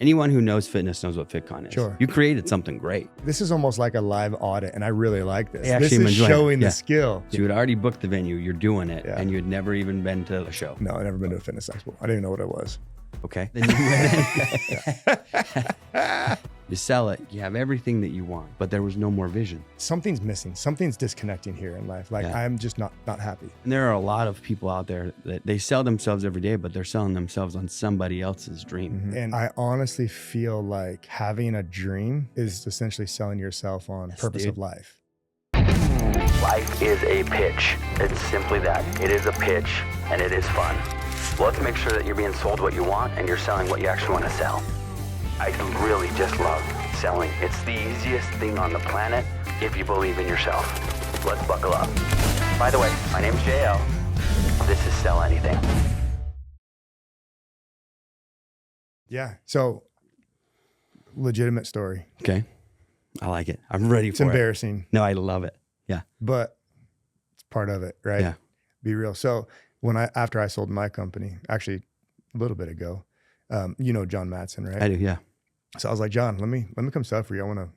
Anyone who knows fitness knows what FitCon is. Sure. You created something great. This is almost like a live audit, and I really like this. I This actually is enjoy it. showing Yeah. the skill. So you had already booked the venue, you're doing it, Yeah. and you had never even been to a show. No, I've never been to a fitness expo. I didn't even know what it was. Okay. Then you went in. You sell it, you have everything that you want, but there was no more vision. Something's missing. Something's disconnecting here in life. Like Yeah. I'm just not happy. And there are a lot of people out there that they sell themselves every day, but they're selling themselves on somebody else's dream. And I honestly feel like having a dream is essentially selling yourself on purpose dude. of life. Life is a pitch. It's simply that. It is a pitch, and it is fun. Well, let's make sure that you're being sold what you want and you're selling what you actually want to sell. I really just love selling. It's the easiest thing on the planet if you believe in yourself. Let's buckle up. By the way, my name's JL. This is Sell Anything. Yeah. So legitimate story. Okay. I like it. I'm ready It's for it. embarrassing, No, I love it. Yeah. but it's part of it, right? Yeah. Be real. So after I sold my company, actually a little bit ago, you know John Matson, right? I do. Yeah. So I was like, John, let me come sell for you. I want to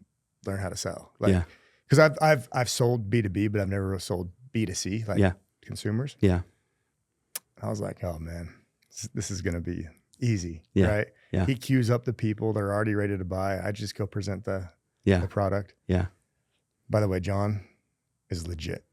learn how to sell. Like, Yeah. because I've sold B2B, but I've never sold B2C, like Yeah. consumers. Yeah. I was like, oh man, this is gonna be easy, Yeah. right? Yeah. He queues up the people; they're already ready to buy. I just go present the Yeah. product. Yeah. By the way, John is legit.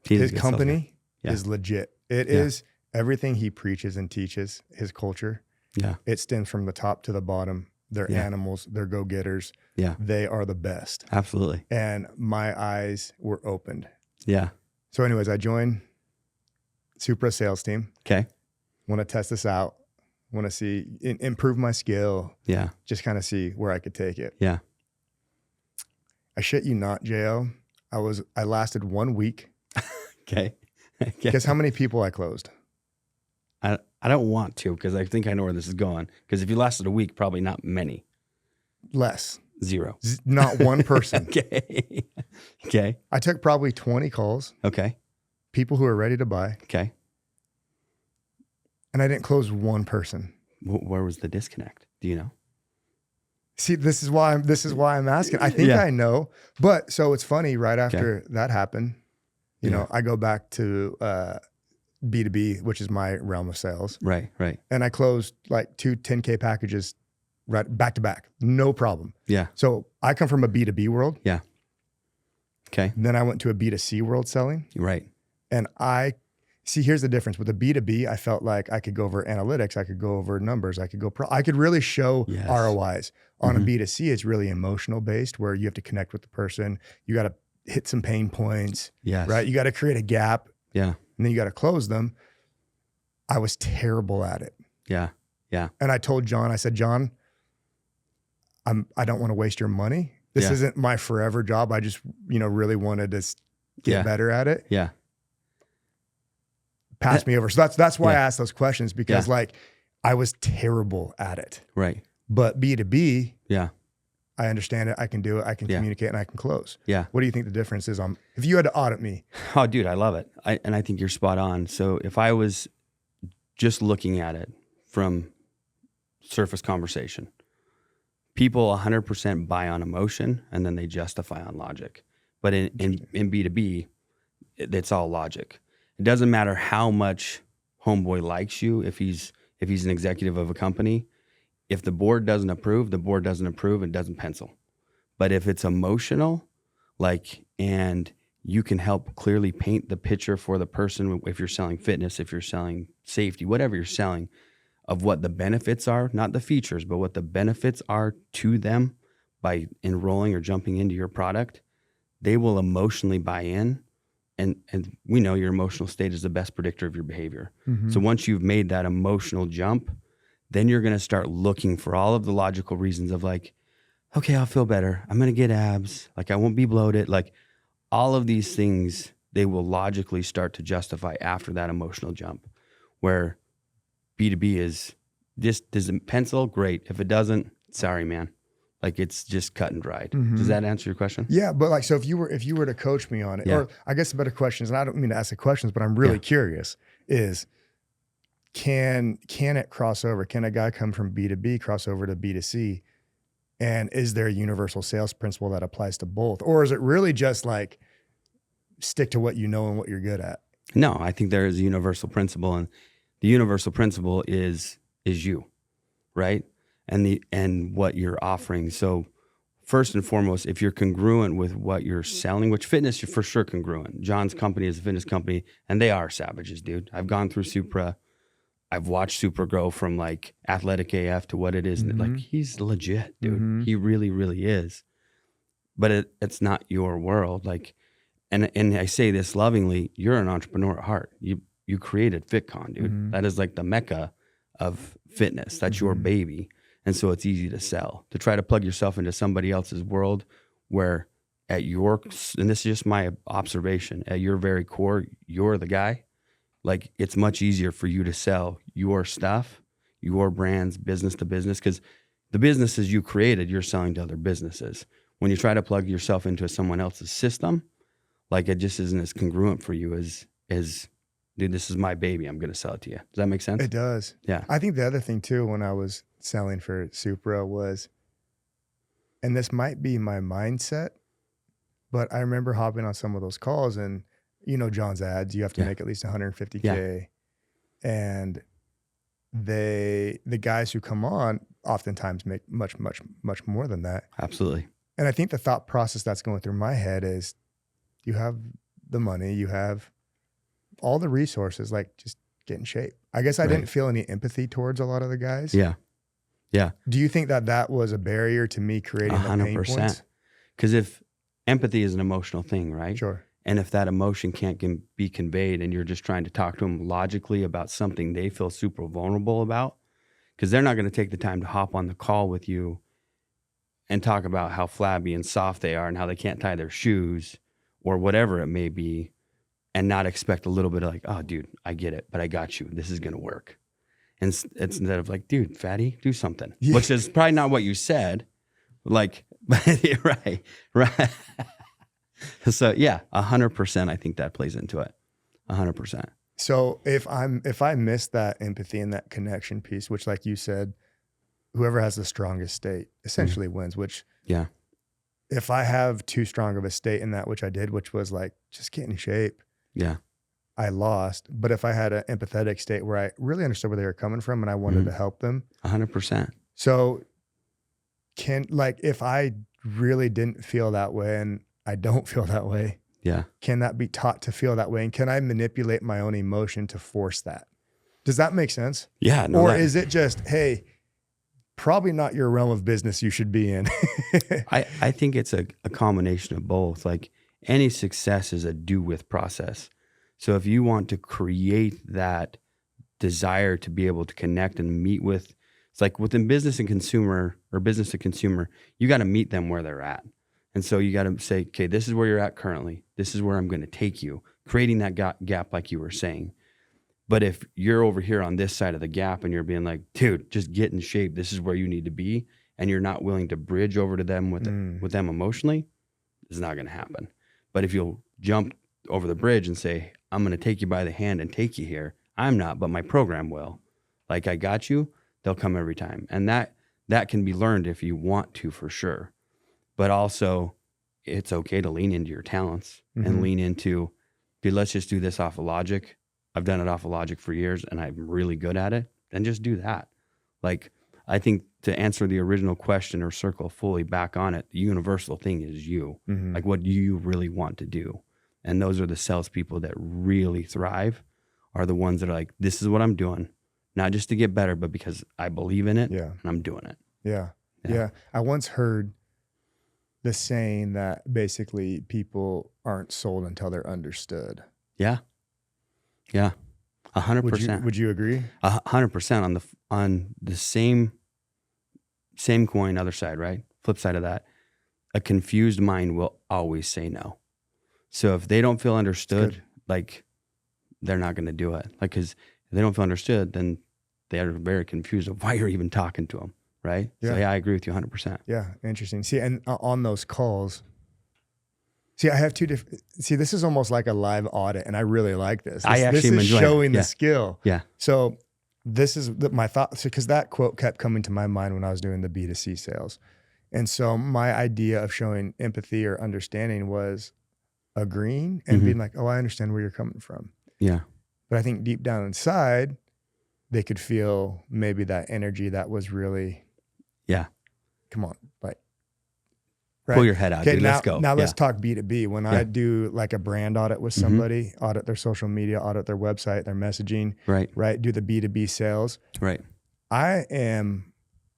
He's a His good salesman. company Yeah. is legit. It Yeah. is everything he preaches and teaches. His culture. Yeah. It stems from the top to the bottom. They're Yeah. animals. They're go-getters. Yeah. They are the best. Absolutely. And my eyes were opened. Yeah. So anyways, I joined Supra sales team. Okay. Want to test this out. Want to see, improve my skill. Yeah. Just kind of see where I could take it. Yeah. I shit you not, JO. I lasted 1 week. Okay. Okay. Guess how many people I closed? I don't want to because I think I know where this is going. Because if you lasted a week, probably not many. Less. 0. Not one person. Okay. Okay. I took probably 20 calls, Okay. people who are ready to buy, Okay. and I didn't close one person. Where was the disconnect? Do you know? See, this is why I'm asking. I think Yeah. I know, but so it's funny. Right after that happened, you Yeah. know, I go back to B2B, which is my realm of sales, Right. Right. and I closed like 2 10K packages right back to back, no problem. Yeah. So I come from a B2B world, Okay. and then I went to a B2C world selling, Right. and here's the difference with the B2B. I felt like I could go over analytics, I could go over numbers, I could really show Yes. ROIs. On Mhm. a B2C, it's really emotional based, where you have to connect with the person. You got to hit some pain points, Yes. right? You got to create a gap, Yeah. and then you got to close them. I was terrible at it. Yeah. And I told John, I said, John, I don't want to waste your money. This Yeah. isn't my forever job. I just, really wanted to get Yeah. better at it. Yeah. Pass me over. So that's why I Yeah. asked those questions, because like I was terrible at it. Right. But B2B, Yeah. I understand it. I can do it. I can Yeah. communicate, and I can close. Yeah. What do you think the difference is on if you had to audit me? Oh, dude, I love it. I think you're spot on. So if I was just looking at it from surface conversation, people 100% buy on emotion and then they justify on logic. But in B2B, it's all logic. It doesn't matter how much homeboy likes you if he's an executive of a company. If the board doesn't approve, the board doesn't approve and doesn't pencil. But if it's emotional, and you can help clearly paint the picture for the person, if you're selling fitness, if you're selling safety, whatever you're selling, of what the benefits are, not the features, but what the benefits are to them by enrolling or jumping into your product, they will emotionally buy in. And we know your emotional state is the best predictor of your behavior. Mm-hmm. So once you've made that emotional jump, then you're going to start looking for all of the logical reasons of okay, I'll feel better. I'm going to get abs. I won't be bloated. All of these things, they will logically start to justify after that emotional jump. Where B2B is, does it pencil? Great. If it doesn't, sorry, man. It's just cut and dried. Mhm. Does that answer your question? Yeah, but so if you were to coach me on it, Yeah. or I guess the better question is, and I don't mean to ask the questions, but I'm really Yeah. curious, is can it cross over? Can a guy come from B2B cross over to B2C? And is there a universal sales principle that applies to both? Or is it really just like stick to what you know and what you're good at? No, I think there is a universal principle, and the universal principle is you, right? And what you're offering. So first and foremost, if you're congruent with what you're selling, which fitness, you're for sure congruent. John's company is a fitness company, and they are savages, dude. I've gone through Supra. I've watched Supra grow from like athletic AF to what it is. Like, he's legit, dude. He really, really is. But it's not your world. Like, and I say this lovingly, you're an entrepreneur at heart. You created FitCon, dude. That is like the mecca of fitness. That's your baby. And so it's easy to sell. To try to plug yourself into somebody else's world where at your, and this is just my observation, at your very core, you're the guy. Like, it's much easier for you to sell your stuff, your brands, business to business, because the businesses you created, you're selling to other businesses. When you try to plug yourself into someone else's system, like, it just isn't as congruent for you as dude, this is my baby. I'm going to sell it to you. Does that make sense? It does. Yeah. I think the other thing too, when I was selling for Supra was, and this might be my mindset, but I remember hopping on some of those calls and, you know, John's ads, you have to make at least 150K. Yeah. And the guys who come on oftentimes make much, much, much more than that. Absolutely. And I think the thought process that's going through my head is, you have the money, you have all the resources, like, just get in shape. I guess I didn't feel any empathy towards a lot of the guys. Yeah. Yeah. Do you think that was a barrier to me creating the pain points? Because if empathy is an emotional thing, right? Sure. And if that emotion can't be conveyed and you're just trying to talk to them logically about something they feel super vulnerable about, because they're not going to take the time to hop on the call with you and talk about how flabby and soft they are and how they can't tie their shoes or whatever it may be, and not expect a little bit of like, oh, dude, I get it, but I got you. This is going to work. And it's instead of like, dude, fatty, do something, which is probably not what you said. Like, right. So yeah, 100%. I think that plays into it. 100%. So if I miss that empathy and that connection piece, which, like you said, whoever has the strongest state essentially wins, which if I have too strong of a state in that, which I did, which was like, just get in shape. Yeah. I lost. But if I had an empathetic state where I really understood where they were coming from and I wanted to help them. 100%. So if I really didn't feel that way and I don't feel that way, can that be taught to feel that way? And can I manipulate my own emotion to force that? Does that make sense? Yeah. No, or is it just, hey, probably not your realm of business you should be in? I think it's a combination of both. Like, any success is a do with process. So if you want to create that desire to be able to connect and meet with, it's like within business and consumer or business to consumer, you got to meet them where they're at. And so you got to say, okay, this is where you're at currently. This is where I'm going to take you, creating that gap like you were saying. But if you're over here on this side of the gap and you're being like, dude, just get in shape, this is where you need to be, and you're not willing to bridge over to them with them emotionally, it's not going to happen. But if you'll jump over the bridge and say, I'm going to take you by the hand and take you here, I'm not, but my program will. Like, I got you, they'll come every time. And that can be learned if you want to, for sure. But also, it's okay to lean into your talents and lean into, dude, let's just do this off of logic. I've done it off of logic for years and I'm really good at it. Then just do that. Like, I think to answer the original question or circle fully back on it, the universal thing is you. Like, what do you really want to do? And those are the salespeople that really thrive, are the ones that are like, this is what I'm doing, not just to get better, but because I believe in it and I'm doing it. Yeah. I once heard the saying that basically people aren't sold until they're understood. Yeah. 100%. Would you agree? 100% on the same coin, other side, right? Flip side of that, a confused mind will always say no. So if they don't feel understood, like, they're not going to do it. Like, because if they don't feel understood, then they're very confused of why you're even talking to them, right? So yeah, I agree with you 100%. Yeah, interesting. See, and on those calls, I have two different. See, this is almost like a live audit, and I really like this. I actually this is enjoy showing it. the skill. Yeah. So this is my thought, because that quote kept coming to my mind when I was doing the B2C sales. And so my idea of showing empathy or understanding was agreeing and being like, oh, I understand where you're coming from. Yeah. But I think deep down inside, they could feel maybe that energy that was really, come on, like, right? Pull your head out, dude. Now, Let's go. Now let's talk B2B. When I do like a brand audit with somebody, audit their social media, audit their website, their messaging, right? Do the B2B sales. Right. I am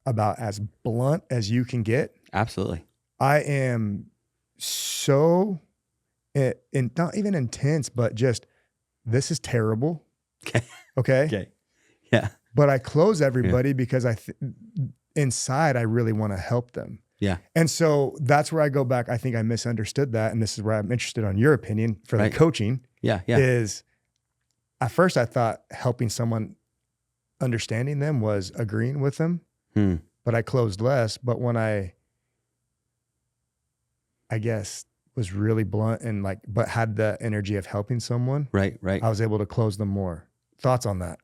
about as blunt as you can get. Absolutely. I am so, not even intense, but just, this is terrible. Okay. Okay. Yeah. But I close everybody because inside I really want to help them. Yeah. And so that's where I go back. I think I misunderstood that. And this is where I'm interested on your opinion for the coaching. Yeah. Is at first I thought helping someone, understanding them was agreeing with them, but I closed less. But when I guess was really blunt and like, but had the energy of helping someone. Right. I was able to close them more. Thoughts on that?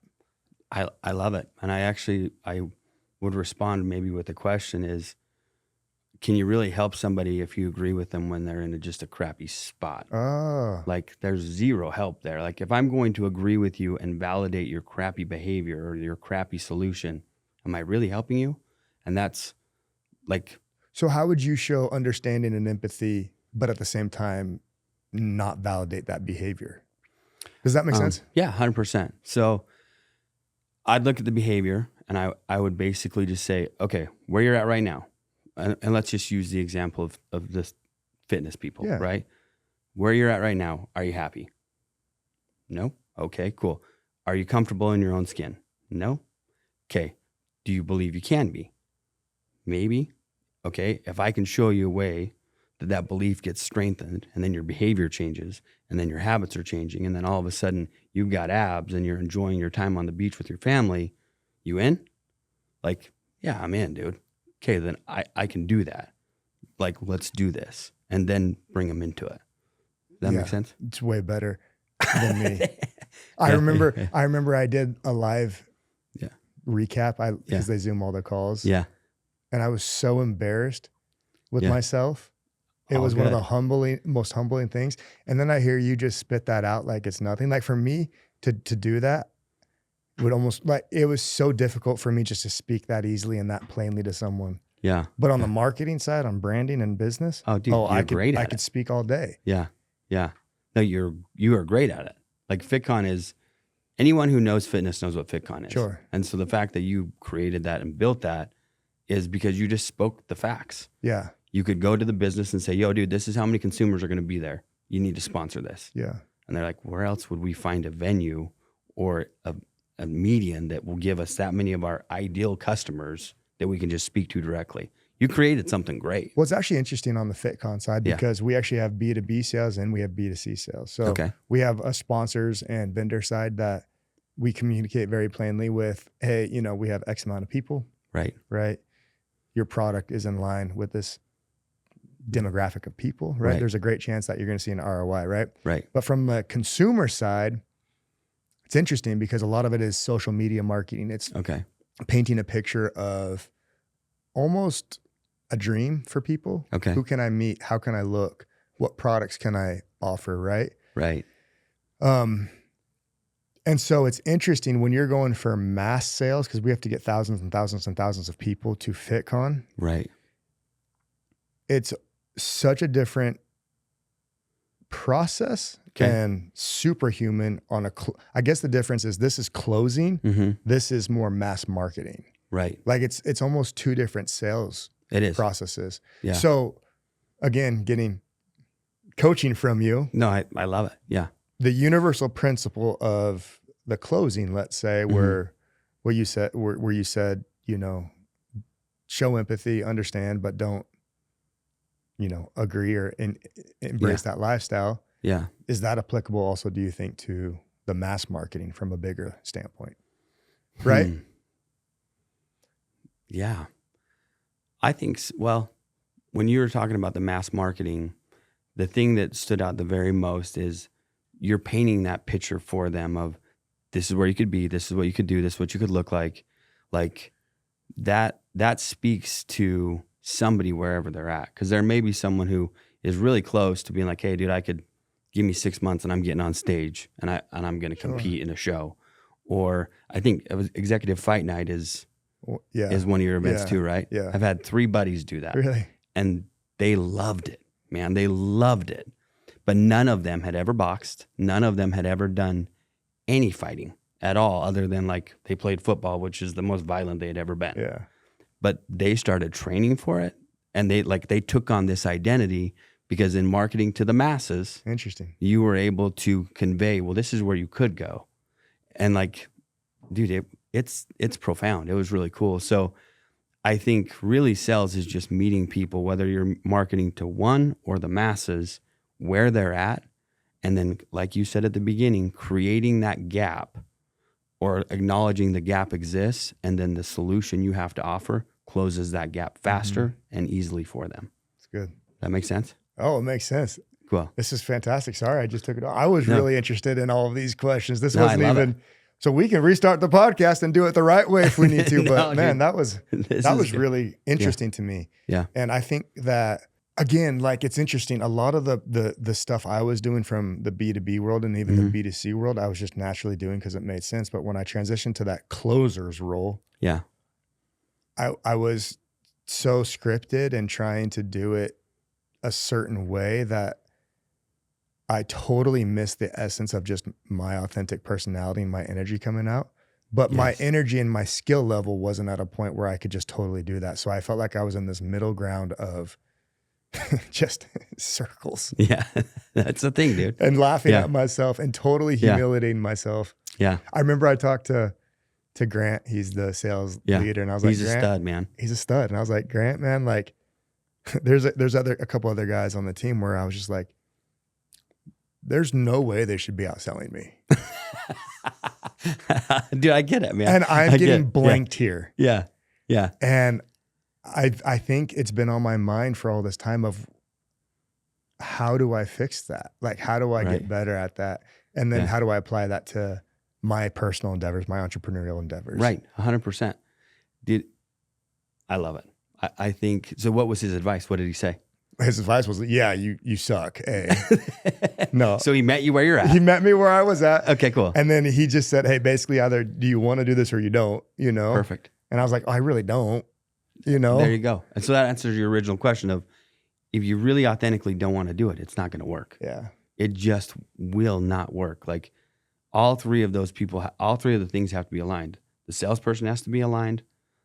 I love it. And I would respond maybe with a question is, can you really help somebody if you agree with them when they're in just a crappy spot? Oh. Like there's zero help there. Like if I'm going to agree with you and validate your crappy behavior or your crappy solution, am I really helping you? And that's like. So how would you show understanding and empathy, but at the same time, not validate that behavior? Does that make sense? Yeah, 100%. So I'd look at the behavior and I would basically just say, okay, where you're at right now. And let's just use the example of the fitness people, right? Where you're at right now, are you happy? No? Okay, cool. Are you comfortable in your own skin? No? Okay. Do you believe you can be? Maybe. Okay. If I can show you a way that belief gets strengthened and then your behavior changes and then your habits are changing and then all of a sudden you've got abs and you're enjoying your time on the beach with your family, you in? Like, yeah, I'm in, dude. Okay, then I can do that. Like, let's do this. And then bring them into it. Does that make sense? It's way better than me. I remember I did a live recap because they Zoom all the calls. Yeah. And I was so embarrassed with myself. It was one of the most humbling things. And then I hear you just spit that out like it's nothing. Like for me to do that, would almost like, it was so difficult for me just to speak that easily and that plainly to someone. Yeah. But on the marketing side, on branding and business, you're great at it. I could speak all day. Yeah. Yeah. No, you are great at it. Like FitCon is, anyone who knows fitness knows what FitCon is. Sure. And so the fact that you created that and built that is because you just spoke the facts. Yeah. You could go to the business and say, yo, dude, this is how many consumers are going to be there. You need to sponsor this. Yeah. And they're like, where else would we find a venue or a median that will give us that many of our ideal customers that we can just speak to directly? You created something great. Well, it's actually interesting on the FitCon side because we actually have B2B sales and we have B2C sales. So we have a sponsors and vendor side that we communicate very plainly with, hey, we have X amount of people. Right. Your product is in line with this demographic of people, right? There's a great chance that you're going to see an ROI, right? But from the consumer side, it's interesting because a lot of it is social media marketing. It's painting a picture of almost a dream for people. Who can I meet? How can I look? What products can I offer? Right. And so it's interesting when you're going for mass sales, because we have to get thousands and thousands and thousands of people to FitCon. Right. It's such a different process and Superhuman on I guess the difference is this is closing. Mm-hmm. This is more mass marketing. Right. Like it's almost two different sales processes. Yeah. So again, getting coaching from you. No, I love it. Yeah. The universal principle of the closing, let's say, where you said, show empathy, understand, but don't, agree or embrace that lifestyle. Yeah. Is that applicable also, do you think, to the mass marketing from a bigger standpoint? Right? Yeah. I think, well, when you were talking about the mass marketing, the thing that stood out the very most is you're painting that picture for them of this is where you could be, this is what you could do, this is what you could look like that speaks to somebody wherever they're at. Because there may be someone who is really close to being like, hey, dude, I could give me 6 months and I'm getting on stage and I'm going to compete in a show. Or I think Executive Fight Night is one of your events too, right? Yeah. I've had 3 buddies do that. Really? And they loved it, man. They loved it. But none of them had ever boxed. None of them had ever done any fighting at all, other than like they played football, which is the most violent they had ever been. Yeah. But they started training for it, and they took on this identity because in marketing to the masses, interesting, you were able to convey, well, this is where you could go. And like, dude, it's profound. It was really cool. So I think really sales is just meeting people, whether you're marketing to one or the masses, where they're at. And then, like you said at the beginning, creating that gap or acknowledging the gap exists. And then the solution you have to offer closes that gap faster and easily for them. It's good. That makes sense? Oh, it makes sense. Cool. This is fantastic. Sorry, I just took it off. I was really interested in all of these questions. This wasn't even... So we can restart the podcast and do it the right way if we need to. But man, that was really interesting to me. Yeah. And I think that, again, like it's interesting. A lot of the stuff I was doing from the B2B world and even the B2C world, I was just naturally doing because it made sense. But when I transitioned to that closer's role, I was so scripted and trying to do it a certain way that I totally missed the essence of just my authentic personality and my energy coming out. But my energy and my skill level wasn't at a point where I could just totally do that. So I felt like I was in this middle ground of just circles. Yeah, that's the thing, dude. And laughing at myself and totally humiliating myself. Yeah. I remember I talked to Grant. He's the sales leader. And I was like, he's a stud, man. He's a stud. And I was like, Grant, man, like there's a couple other guys on the team where I was just like, there's no way they should be outselling me. Dude, I get it, man. And I'm getting blanked here. Yeah. Yeah. And I think it's been on my mind for all this time of how do I fix that? Like, how do I get better at that? And then how do I apply that to my personal endeavors, my entrepreneurial endeavors? Right. 100%. Dude, I love it. I think, so what was his advice? What did he say? His advice was, you suck. Hey. No. So he met you where you're at. He met me where I was at. Okay, cool. And then he just said, hey, basically either do you want to do this or you don't, Perfect. And I was like, oh, I really don't, There you go. And so that answers your original question of if you really authentically don't want to do it, it's not going to work. Yeah. It just will not work. Like all 3 of those people, all 3 of the things have to be aligned. The salesperson has to be aligned.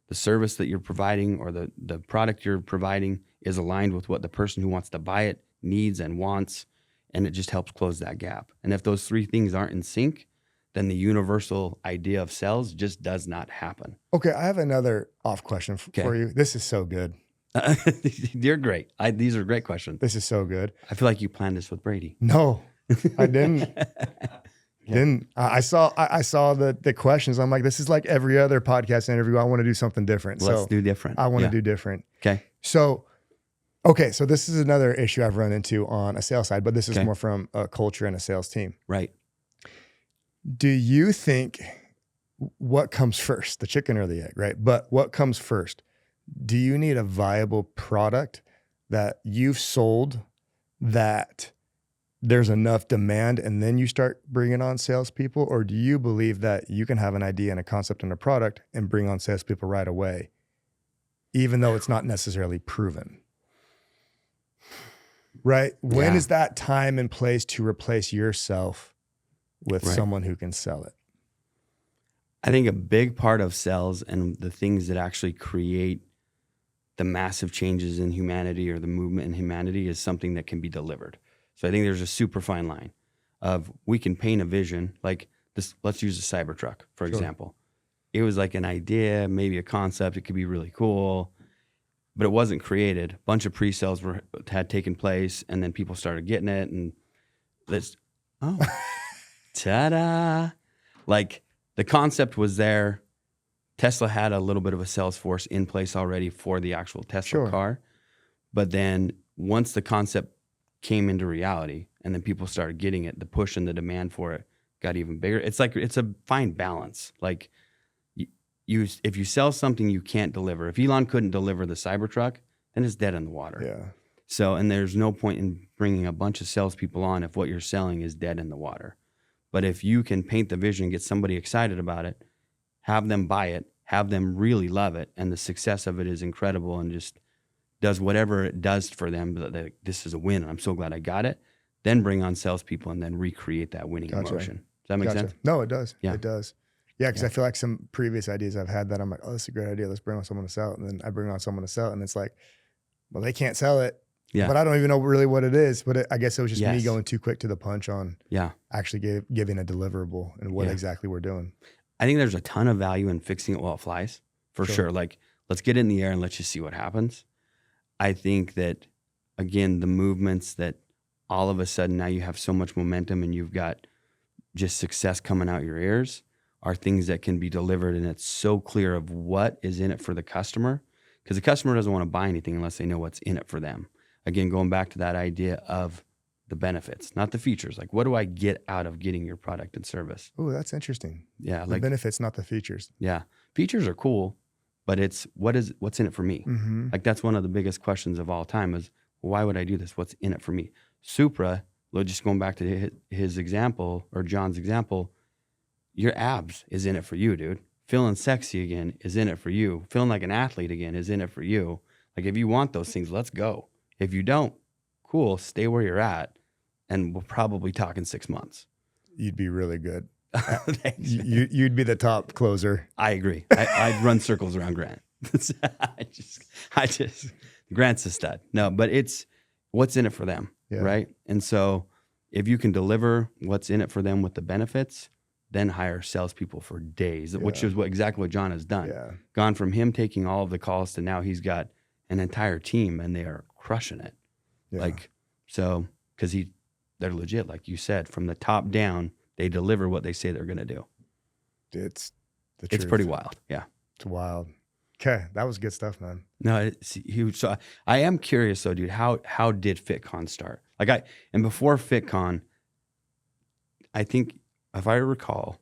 The service that you're providing or the product you're providing is aligned with what the person who wants to buy it needs and wants, and it just helps close that gap. And if those 3 things aren't in sync, then the universal idea of sales just does not happen. Okay, I have another off question for you. This is so good. You're great. These are great questions. This is so good. I feel like you planned this with Brady. No, I didn't. I saw the questions. I'm like, this is like every other podcast interview. I want to do something different. Let's do different. I want to do different. Okay. So this is another issue I've run into on a sales side, but this is more from a culture and a sales team. Right. Do you think what comes first, the chicken or the egg, right? But what comes first? Do you need a viable product that you've sold that there's enough demand and then you start bringing on salespeople? Or do you believe that you can have an idea and a concept and a product and bring on salespeople right away, even though it's not necessarily proven? Right? When is that time and place to replace yourself with someone who can sell it? I think a big part of sales and the things that actually create the massive changes in humanity or the movement in humanity is something that can be delivered. So I think there's a super fine line of we can paint a vision like this. Let's use a Cybertruck, for example. It was like an idea, maybe a concept. It could be really cool, but it wasn't created. A bunch of pre-sales had taken place, and then people started getting it, and ta-da! Like the concept was there. Tesla had a little bit of a sales force in place already for the actual Tesla car, but then once the concept came into reality, and then people started getting it, the push and the demand for it got even bigger. It's like, it's a fine balance. Like if you sell something you can't deliver, if Elon couldn't deliver the Cybertruck, then it's dead in the water. Yeah. So, and there's no point in bringing a bunch of salespeople on if what you're selling is dead in the water. But if you can paint the vision, get somebody excited about it, have them buy it, have them really love it, and the success of it is incredible and just does whatever it does for them, like, this is a win and I'm so glad I got it, then bring on salespeople and then recreate that winning emotion. Does that make sense? No, it does. Yeah. It does. Yeah, because I feel like some previous ideas I've had that I'm like, oh, this is a great idea. Let's bring on someone to sell it. And then I bring on someone to sell it, and it's like, well, they can't sell it. Yeah. But I don't even know really what it is. But I guess it was just me going too quick to the punch on actually giving a deliverable and what exactly we're doing. I think there's a ton of value in fixing it while it flies, for sure. Like, let's get it in the air and let's just see what happens. I think that, again, the movements that all of a sudden now you have so much momentum and you've got just success coming out your ears are things that can be delivered, and it's so clear of what is in it for the customer, because the customer doesn't want to buy anything unless they know what's in it for them. Again, going back to that idea of the benefits, not the features. Like, what do I get out of getting your product and service? Oh, that's interesting. Yeah. The benefits, not the features. Yeah. Features are cool, but it's what's in it for me? Mm-hmm. Like, that's one of the biggest questions of all time is, why would I do this? What's in it for me? Supra, just going back to his example, or John's example, your abs is in it for you, dude. Feeling sexy again is in it for you. Feeling like an athlete again is in it for you. Like, if you want those things, let's go. If you don't, cool, stay where you're at, and we'll probably talk in 6 months. You'd be really good. Thanks. You'd be the top closer. I agree. I'd run circles around Grant. I just Grant's a stud. No, but it's what's in it for them, right? And so if you can deliver what's in it for them with the benefits, then hire salespeople for days, which is exactly what John has done. Yeah. Gone from him taking all of the calls to now he's got an entire team and they are crushing it. Yeah. Like, so, because they're legit, like you said, from the top down, they deliver what they say they're going to do. It's the truth. It's pretty wild. Yeah. It's wild. Okay. That was good stuff, man. No, it's huge. So I am curious though, dude, how did FitCon start? And before FitCon, I think, if I recall,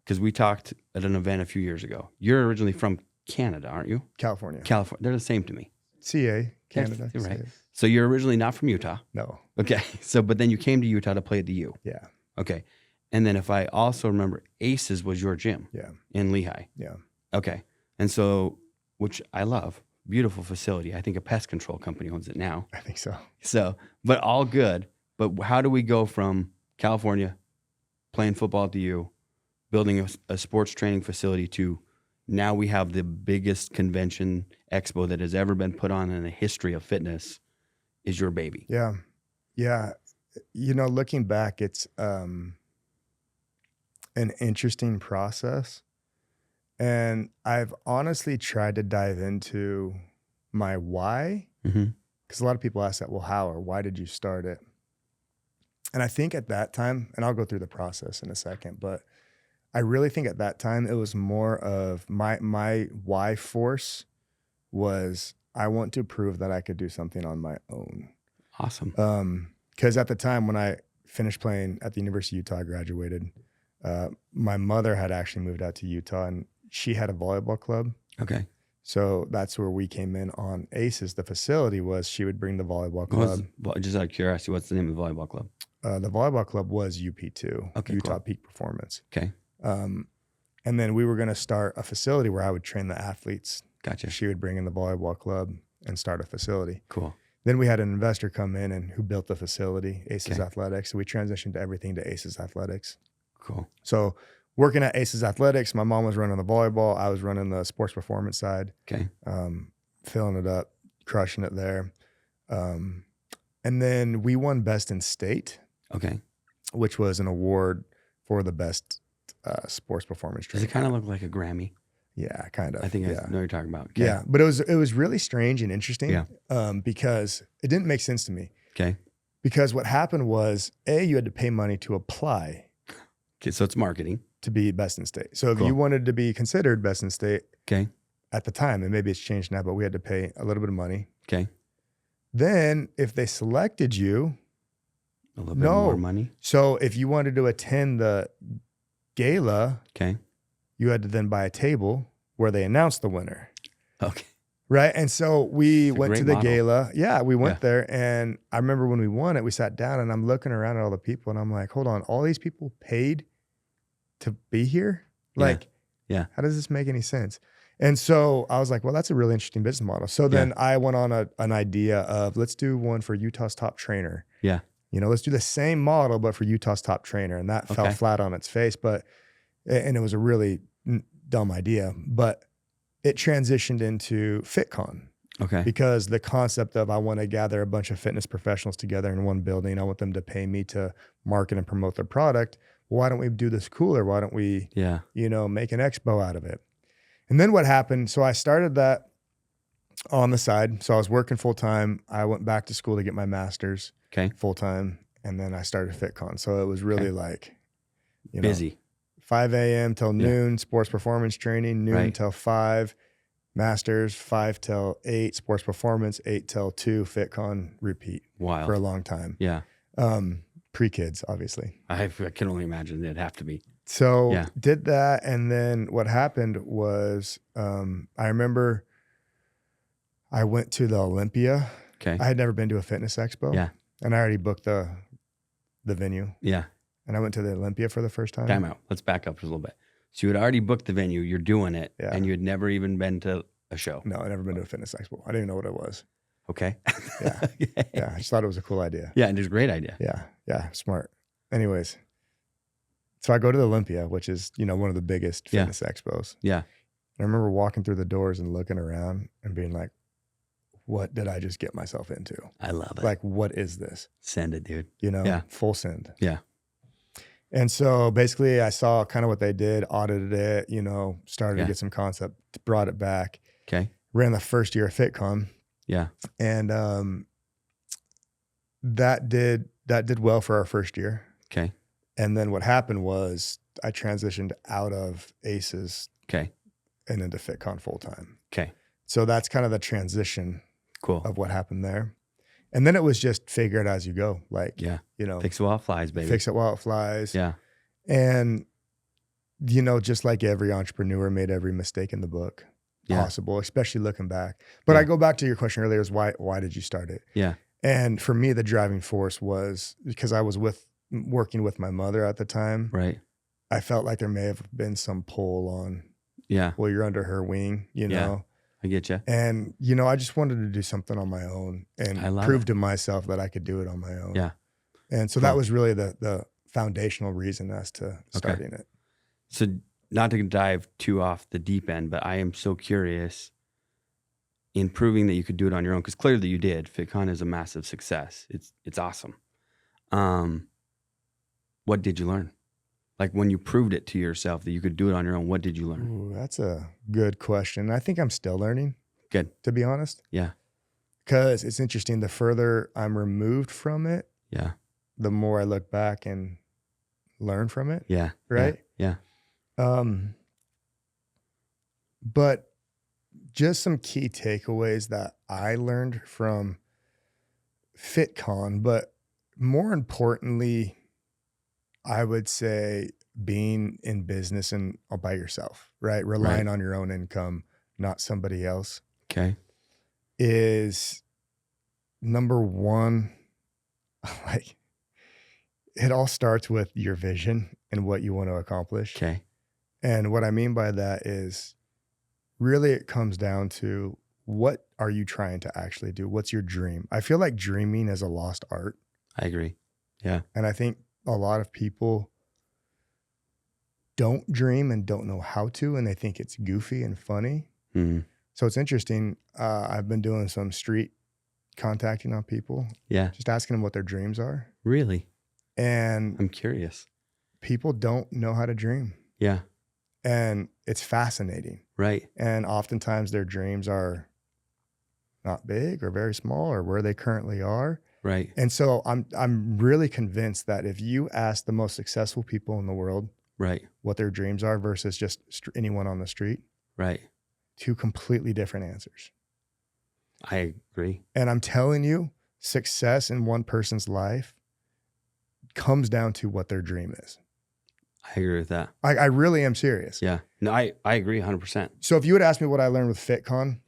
because we talked at an event a few years ago, you're originally from Canada, aren't you? California. They're the same to me. CA, Canada. Right. CA. So you're originally not from Utah. No. Okay. So, but then you came to Utah to play at the U. Yeah. Okay. And then if I also remember, Aces was your gym. Yeah. In Lehigh. Yeah. Okay. And so, which I love, beautiful facility. I think a pest control company owns it now. I think so. So, but all good. But how do we go from California, playing football at the U, building a sports training facility, to now we have the biggest convention expo that has ever been put on in the history of fitness is your baby? Yeah. Yeah. You know, looking back, it's an interesting process. And I've honestly tried to dive into my why, because a lot of people ask that, well, how or why did you start it? And I think at that time, and I'll go through the process in a second, but I really think at that time it was more of my why force was I want to prove that I could do something on my own. Awesome. Because at the time when I finished playing at the University of Utah, I graduated, my mother had actually moved out to Utah and she had a volleyball club. Okay. So that's where we came in on Aces. The facility was she would bring the volleyball club. Just out of curiosity, what's the name of the volleyball club? The volleyball club was UP2, okay, Utah cool. Peak Performance. Okay. And then we were going to start a facility where I would train the athletes. Gotcha. She would bring in the volleyball club and start a facility. Cool. Then we had an investor come in and who built the facility, Aces Okay. Athletics. So we transitioned to everything to Aces Athletics. Cool. So working at Aces Athletics, my mom was running the volleyball. I was running the sports performance side. Okay. Filling it up, crushing it there. And then we won Best in State. Okay. Which was an award for the best sports performance Does training. it kind of look like a Grammy? Yeah, kind of. I think I know what you're talking about. Okay. Yeah, but it was really strange and interesting. Yeah. Because it didn't make sense to me. Okay. Because what happened was, you had to pay money to apply. Okay, so it's marketing. To be Best in State. So if Cool. you wanted to be considered Best in State, Okay. at the time, and maybe it's changed now, but we had to pay a little bit of money. Okay. Then if they selected you, A little bit more money? So if you wanted to attend the gala, Okay. you had to then buy a table where they announced the winner. Okay. Right. And so we It's a went to great the model. gala. Yeah, we went Yeah. there. And I remember when we won it, we sat down and I'm looking around at all the people and I'm like, hold on, all these people paid to be here? Like, Yeah. how does this make any sense? And so I was like, well, that's a really interesting business model. So then I went on an idea of let's do one for Utah's top trainer. Yeah. You know, let's do the same model, but for Utah's top trainer. And that fell flat on its face. And it was a really dumb idea, but it transitioned into FitCon. Okay. Because the concept of I want to gather a bunch of fitness professionals together in one building. I want them to pay me to market and promote their product. Well, why don't we do this cooler? Why don't we, make an expo out of it? And then what happened? So I started that on the side. So I was working full time. I went back to school to get my master's full time. And then I started FitCon. So it was really like, busy. 5 a.m. till noon, sports performance training, noon till 5, masters, 5 till 8, sports performance, 8 till 2, FitCon, repeat. Wild. For a long time. Yeah. Pre-kids, obviously. I can only imagine it'd have to be. So did that. And then what happened was I remember I went to the Olympia. Okay. I had never been to a fitness expo. Yeah. And I already booked the venue. Yeah. And I went to the Olympia for the first time. Time out. Let's back up just a little bit. So you had already booked the venue. You're doing it. Yeah. And you had never even been to a show. No, I'd never been to a fitness expo. I didn't even know what it was. Okay. Yeah. Yeah. I just thought it was a cool idea. Yeah. And it's a great idea. Yeah. Yeah. Smart. Anyways. So I go to the Olympia, which is, one of the biggest fitness expos. Yeah. And I remember walking through the doors and looking around and being like, what did I just get myself into? I love it. Like, what is this? Send it, dude. Full send. Yeah. And so basically I saw kind of what they did, audited it, started to get some concept, brought it back. Okay. Ran the first year of FitCon. Yeah. And that did well for our first year. Okay. And then what happened was I transitioned out of ACES and into FitCon full time. Okay. So that's kind of the transition of what happened there. And then it was just figure it as you go. Like, fix it while it flies, baby. Fix it while it flies. Yeah. And, just like every entrepreneur made every mistake in the book possible, especially looking back. But I go back to your question earlier is why did you start it? Yeah. And for me, the driving force was because I was working with my mother at the time. Right. I felt like there may have been some pull on, well, you're under her wing, know? I get you. And, I just wanted to do something on my own and prove to myself that I could do it on my own. Yeah. And so that was really the foundational reason as to starting it. So not to dive too off the deep end, but I am so curious in proving that you could do it on your own, because clearly you did. FitCon is a massive success. It's awesome. What did you learn? Like when you proved it to yourself that you could do it on your own, what did you learn? Ooh, that's a good question. I think I'm still learning. Good. To be honest. Yeah. Because it's interesting. The further I'm removed from it, the more I look back and learn from it. Yeah. Right? Yeah. But just some key takeaways that I learned from FitCon, but more importantly, I would say being in business and all by yourself, right? Relying on your own income, not somebody else. Okay. Is number one, like it all starts with your vision and what you want to accomplish. Okay. And what I mean by that is really it comes down to what are you trying to actually do? What's your dream? I feel like dreaming is a lost art. I agree. Yeah. And I think a lot of people don't dream and don't know how to, and they think it's goofy and funny. Mm. So it's interesting. I've been doing some street contacting on people. Yeah. Just asking them what their dreams are. Really? And I'm curious. People don't know how to dream. Yeah. And it's fascinating. Right. And oftentimes their dreams are not big or very small or where they currently are. Right. And so I'm really convinced that if you ask the most successful people in the world what their dreams are versus just anyone on the street, two completely different answers. I agree. And I'm telling you, success in one person's life comes down to what their dream is. I agree with that. I really am serious. Yeah. No, I agree 100%. So if you would ask me what I learned with FitCon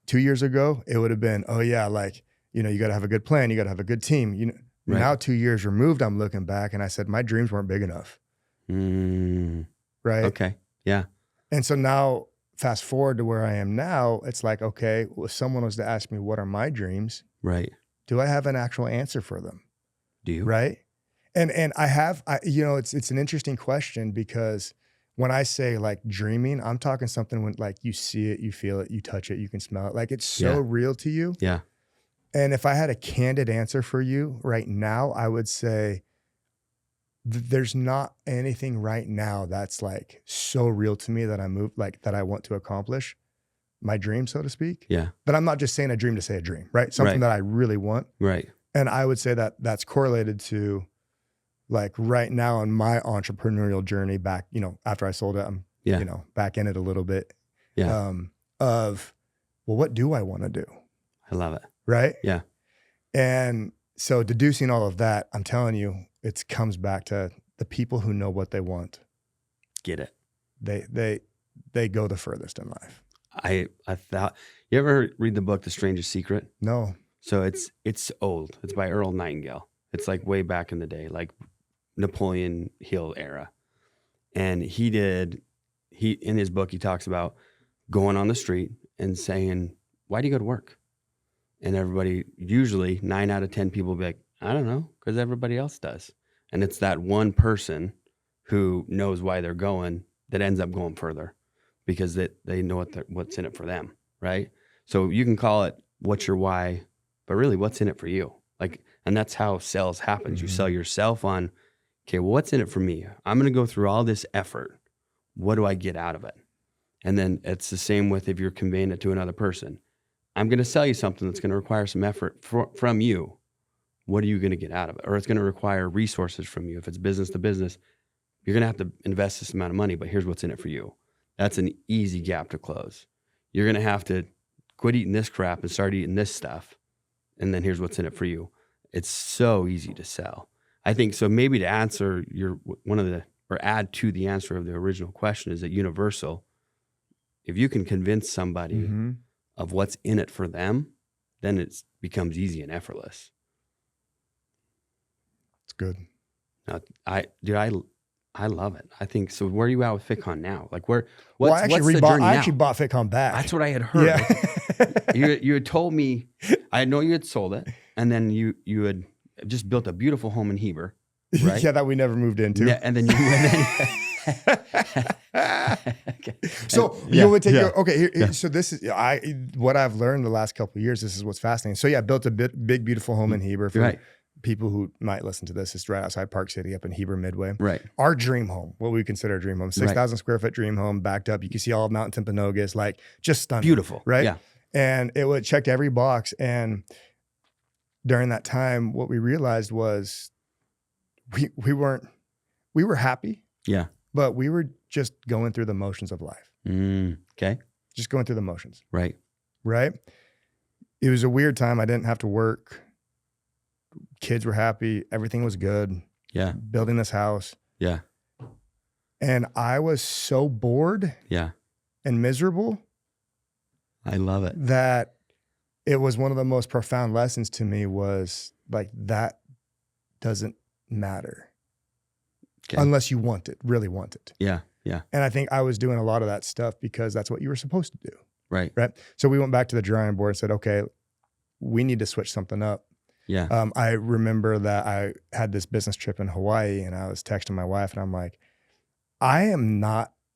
2 years ago, it would have been, oh yeah, like, you know, you got to have a good plan. You got to have a good team. You know, Right. Now 2 years removed, I'm looking back and I said, my dreams weren't big enough. Right. Okay. Yeah. And so now fast forward to where I am now, it's like, okay, well, if someone was to ask me, what are my dreams? Right. Do I have an actual answer for them? Do you? Right. And you know, it's an interesting question, because when I say like dreaming, I'm talking something when like you see it, you feel it, you touch it, you can smell it. Like it's so real to you. Yeah. And if I had a candid answer for you right now, I would say there's not anything right now that's like so real to me that that I want to accomplish my dream, so to speak. Yeah. But I'm not just saying a dream to say a dream, right? Something that I really want. Right. And I would say that that's correlated to like right now in my entrepreneurial journey back, you know, after I sold it, I'm, you know, back in it a little bit. Yeah. Well, what do I want to do? I love it. Right. Yeah. And so deducing all of that, I'm telling you, it comes back to the people who know what they want. Get it. They go the furthest in life. I thought, you ever read the book, The Strangest Secret? No. So it's old. It's by Earl Nightingale. It's like way back in the day, like Napoleon Hill era. And in his book, he talks about going on the street and saying, why do you go to work? And everybody, usually 9 out of 10 people will be like, I don't know, because everybody else does. And it's that one person who knows why they're going that ends up going further, because they know what's in it for them, right? So you can call it what's your why, but really what's in it for you? Like, and that's how sales happens. You sell yourself on, okay, well, what's in it for me? I'm going to go through all this effort. What do I get out of it? And then it's the same with if you're conveying it to another person. I'm going to sell you something that's going to require some effort from you. What are you going to get out of it? Or it's going to require resources from you. If it's business to business, you're going to have to invest this amount of money, but here's what's in it for you. That's an easy gap to close. You're going to have to quit eating this crap and start eating this stuff. And then here's what's in it for you. It's so easy to sell. I think so. Maybe to answer add to the answer of the original question, is that universal. If you can convince somebody of what's in it for them, then it becomes easy and effortless. It's good. I love it. I think so. Where are you at with FitCon now? Like I actually bought FitCon back. That's what I had heard. Yeah. You had told me, I know you had sold it, and then you had just built a beautiful home in Heber, right? Yeah, that we never moved into. Yeah, and then okay. So you would take so this is what I've learned the last couple of years. This is what's fascinating. So yeah, I built a big beautiful home in Heber for people who might listen to this. It's right outside Park City up in Heber Midway. Right. Our dream home, what we consider a dream home, 6,000 square foot dream home, backed up. You can see all of Mount Timpanogos, like just stunning. Beautiful. Right. Yeah. And it checked every box. And during that time, what we realized was we were happy. Yeah. But we were just going through the motions of life. Okay. Just going through the motions. Right. Right. It was a weird time. I didn't have to work. Kids were happy. Everything was good. Yeah. Building this house. Yeah. And I was so bored. Yeah. And miserable. I love it. That it was one of the most profound lessons to me was like, that doesn't matter. Okay. Unless you want it, really want it. Yeah. Yeah. And I think I was doing a lot of that stuff because that's what you were supposed to do. Right. Right. So we went back to the drawing board and said, okay, we need to switch something up. Yeah. I remember that I had this business trip in Hawaii and I was texting my wife and I'm like,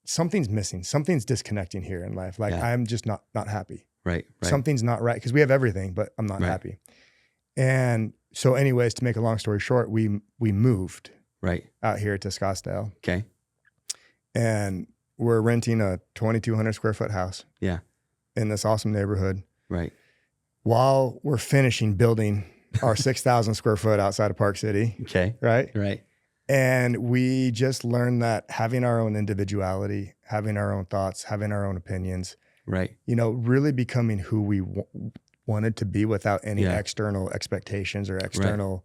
something's missing. Something's disconnecting here in life. Like I'm just not happy. Right. Something's not right. Cause we have everything, but I'm not happy. And so anyways, to make a long story short, we moved out here to Scottsdale. Okay. And we're renting a 2,200 square foot house. Yeah. In this awesome neighborhood. Right. While we're finishing building our 6,000 square foot outside of Park City. Okay. Right. Right. And we just learned that having our own individuality, having our own thoughts, having our own opinions, right. Really becoming who we wanted to be without any external expectations or external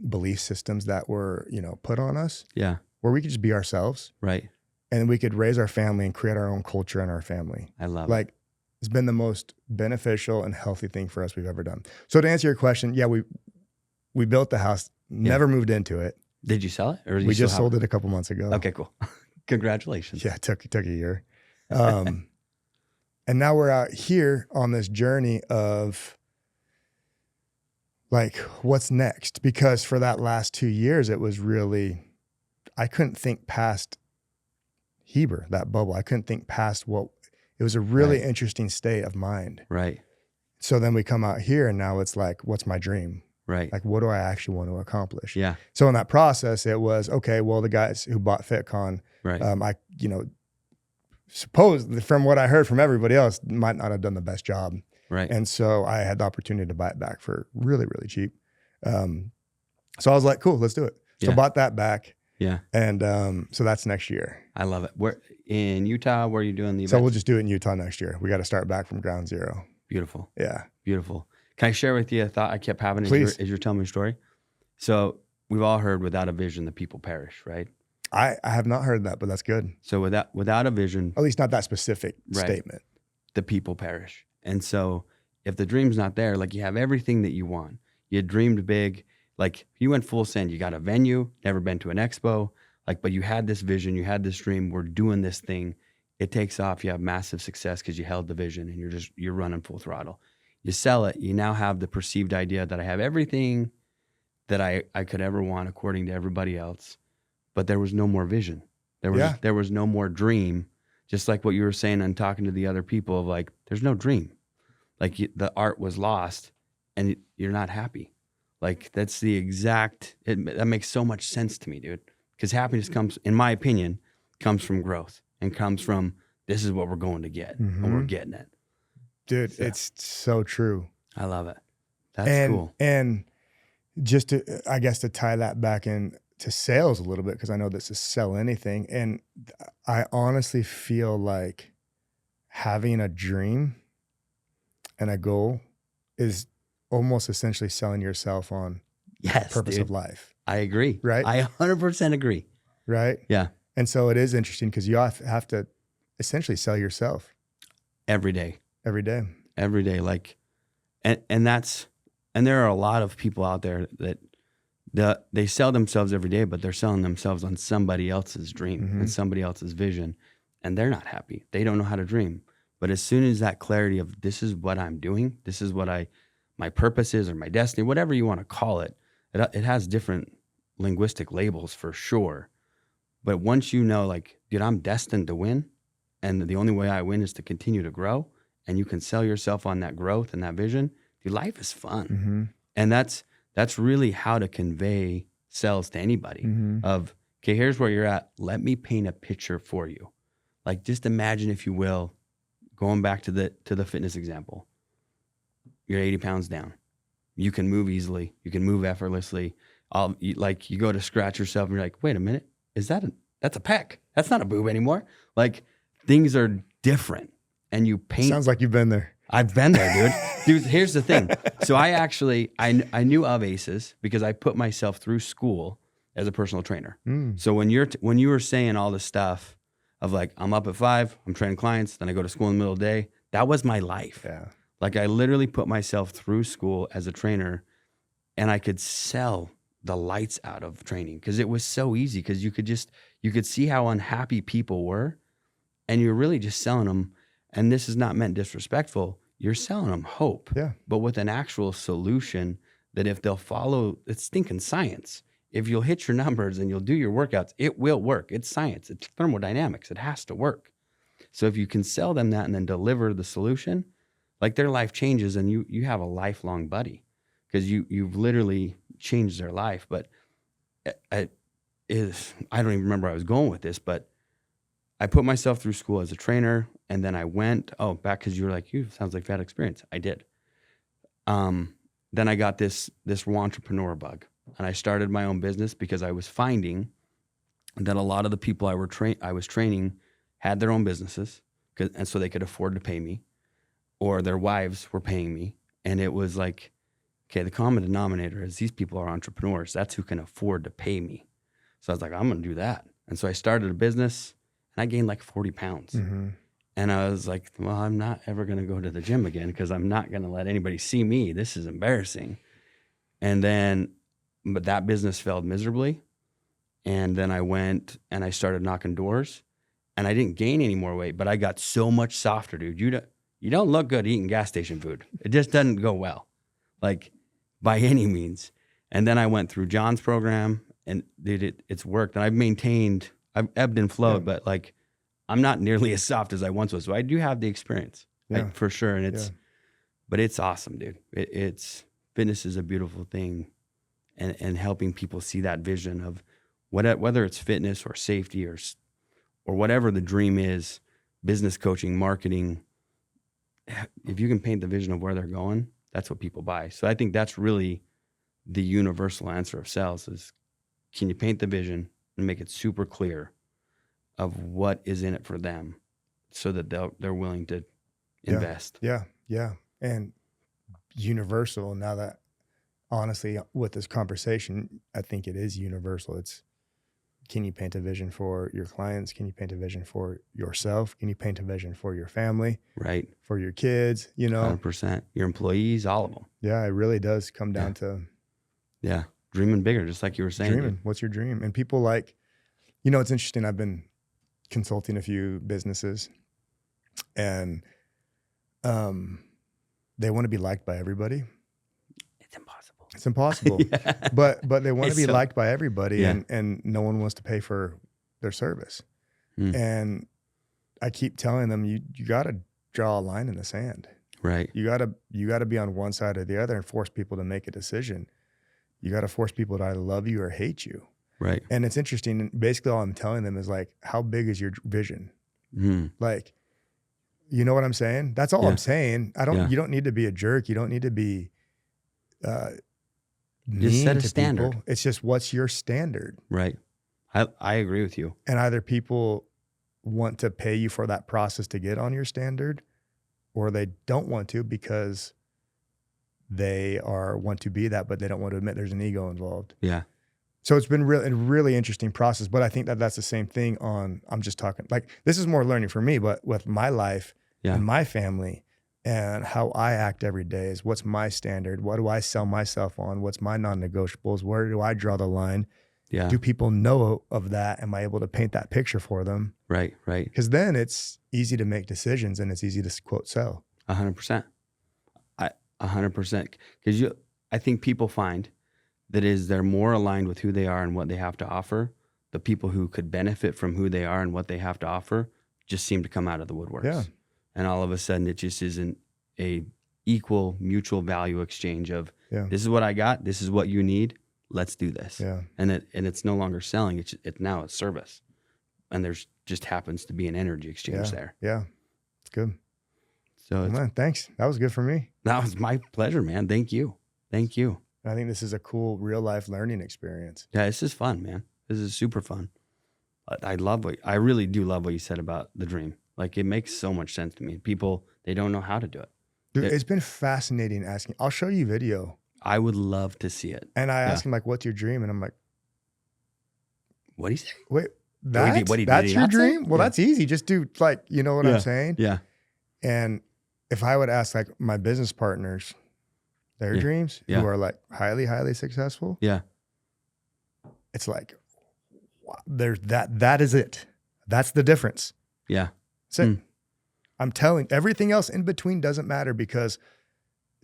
belief systems that were, put on us. Yeah. Where we could just be ourselves. Right. And we could raise our family and create our own culture in our family. I love it. It's been the most beneficial and healthy thing for us we've ever done. So to answer your question, yeah, we built the house, never moved into it. Did you sell it? Or we just sold it a couple months ago. Okay, cool. Congratulations. Yeah, it took a year. And now we're out here on this journey of like, what's next? Because for that last 2 years, it was really, I couldn't think past Heber, that bubble. I couldn't think past it was a really interesting state of mind. Right. So then we come out here and now it's like, what's my dream? Right. Like, what do I actually want to accomplish? Yeah. So in that process, it was, okay, well, the guys who bought FitCon, right. I suppose from what I heard from everybody else, might not have done the best job. Right. And so I had the opportunity to buy it back for really, really cheap. So I was like, cool, let's do it. So bought that back. Yeah. And so that's next year. I love it. Where in Utah, where are you doing the event? So we'll just do it in Utah next year. We got to start back from ground zero. Beautiful. Yeah. Beautiful. Can I share with you a thought I kept having as you're telling me your story? So we've all heard without a vision, the people perish, right? I have not heard that, but that's good. So without a vision, at least not that specific statement, the people perish. And so if the dream's not there, like you have everything that you want, you dreamed big, like you went full send, you got a venue, never been to an expo, but you had this vision, you had this dream, we're doing this thing. It takes off, you have massive success because you held the vision and you're running full throttle. You sell it, you now have the perceived idea that I have everything that I could ever want according to everybody else, but there was no more vision. There was no more dream, just like what you were saying and talking to the other people of there's no dream. The art was lost and you're not happy. That's the exact, that makes so much sense to me, dude. Because happiness comes, in my opinion, comes from growth and comes from this is what we're going to get and we're getting it. Dude, it's so true. I love it. That's cool. And just to tie that back in to sales a little bit, because I know this is sell anything. And I honestly feel like having a dream and a goal is almost essentially selling yourself on the purpose of life. I agree. Right? I 100% agree. Right? Yeah. And so it is interesting because you have to essentially sell yourself. Every day. Every day. Every day. And there are a lot of people out there that they sell themselves every day, but they're selling themselves on somebody else's dream and somebody else's vision. And they're not happy. They don't know how to dream. But as soon as that clarity of this is what I'm doing, this is what my purpose is or my destiny, whatever you want to call it, it has different linguistic labels for sure. But once you know, dude, I'm destined to win, and the only way I win is to continue to grow, and you can sell yourself on that growth and that vision, dude, life is fun. And that's really how to convey sales to anybody of, okay, here's where you're at. Let me paint a picture for you. Just imagine, if you will, going back to the fitness example. You're 80 pounds down. You can move easily. You can move effortlessly. You go to scratch yourself and you're like, wait a minute, that's a pec. That's not a boob anymore. Things are different. And you paint. Sounds like you've been there. I've been there, dude. Dude, here's the thing. So I knew of ACEs because I put myself through school as a personal trainer. So when you were saying all this stuff of I'm up at 5, I'm training clients, then I go to school in the middle of the day, that was my life. Yeah. I literally put myself through school as a trainer, and I could sell the lights out of training because it was so easy because you could see how unhappy people were, and you're really just selling them. And this is not meant disrespectful. You're selling them hope, but with an actual solution that if they'll follow, it's stinking science. If you'll hit your numbers and you'll do your workouts, it will work. It's science. It's thermodynamics. It has to work. So if you can sell them that and then deliver the solution, their life changes and you have a lifelong buddy because you've literally changed their life. But I don't even remember where I was going with this, but I put myself through school as a trainer, and then I went back because you were like, sounds like that experience. I did. Then I got this entrepreneur bug, and I started my own business because I was finding that a lot of the people I was training had their own businesses, and so they could afford to pay me, or their wives were paying me, and it was okay, the common denominator is these people are entrepreneurs. That's who can afford to pay me. So I was like, I'm going to do that. And so I started a business and I gained like 40 pounds. Mm-hmm. And I was like, well, I'm not ever going to go to the gym again because I'm not going to let anybody see me. This is embarrassing. And then, but that business failed miserably. And then I went and I started knocking doors and I didn't gain any more weight, but I got so much softer, dude. You don't look good eating gas station food. It just doesn't go well, like by any means. And then I went through John's program and it's worked. And I've ebbed and flowed, but like, I'm not nearly as soft as I once was. So I do have the experience for sure. And but it's awesome, dude. Fitness is a beautiful thing, and helping people see that vision of whether it's fitness or safety or whatever the dream is, business coaching, marketing. If you can paint the vision of where they're going, that's what people buy. So I think that's really the universal answer of sales is, can you paint the vision and make it super clear of what is in it for them so that they're willing to invest. Yeah. And universal, now that honestly with this conversation, I think it is universal. It's, can you paint a vision for your clients? Can you paint a vision for yourself? Can you paint a vision for your family? Right. For your kids, 100%. Your employees, all of them. Yeah, it really does come down to dreaming bigger, just like you were saying. Dreaming. What's your dream? And people like, it's interesting. I've been consulting a few businesses and they want to be liked by everybody. It's impossible. But they want to be liked by everybody and no one wants to pay for their service. And I keep telling them, you got to draw a line in the sand. Right. You got to be on one side or the other and force people to make a decision. You got to force people to either love you or hate you. Right. And it's interesting. Basically, all I'm telling them is like, how big is your vision? Like, you know what I'm saying? That's all I'm saying. You don't need to be a jerk. You don't need to be just set a standard. People. It's just, what's your standard? Right. I agree with you. And either people want to pay you for that process to get on your standard, or they don't want to because they want to be that, but they don't want to admit there's an ego involved. Yeah. So it's been a really interesting process, but I think that that's the same thing I'm just talking, like, this is more learning for me, but with my life and my family and how I act every day is, what's my standard? What do I sell myself on? What's my non-negotiables? Where do I draw the line? Yeah. Do people know of that? Am I able to paint that picture for them? Right. Because then it's easy to make decisions and it's easy to quote sell. 100%. 100%. Because I think people find that they're more aligned with who they are and what they have to offer. The people who could benefit from who they are and what they have to offer just seem to come out of the woodworks. Yeah. And all of a sudden it just isn't a equal mutual value exchange of this is what I got, this is what you need, let's do this. Yeah. And it's no longer selling, it's now a service. And there's just happens to be an energy exchange there. Yeah. It's good. So man, thanks. That was good for me. That was my pleasure, man. Thank you. I think this is a cool real life learning experience. Yeah, this is fun, man. This is super fun. I really do love what you said about the dream. Like, it makes so much sense to me. People, they don't know how to do it. Dude, it's been fascinating asking. I'll show you video. I would love to see it. And I asked him, like, what's your dream? And I'm like, what do you say? Wait, that's your dream? Well, that's easy. Just do, like, you know what I'm saying? Yeah. And if I would ask, like, my business partners their dreams, who are like highly, highly successful. Yeah. It's like, there's that is it. That's the difference. Yeah. That's it. I'm telling, everything else in between doesn't matter, because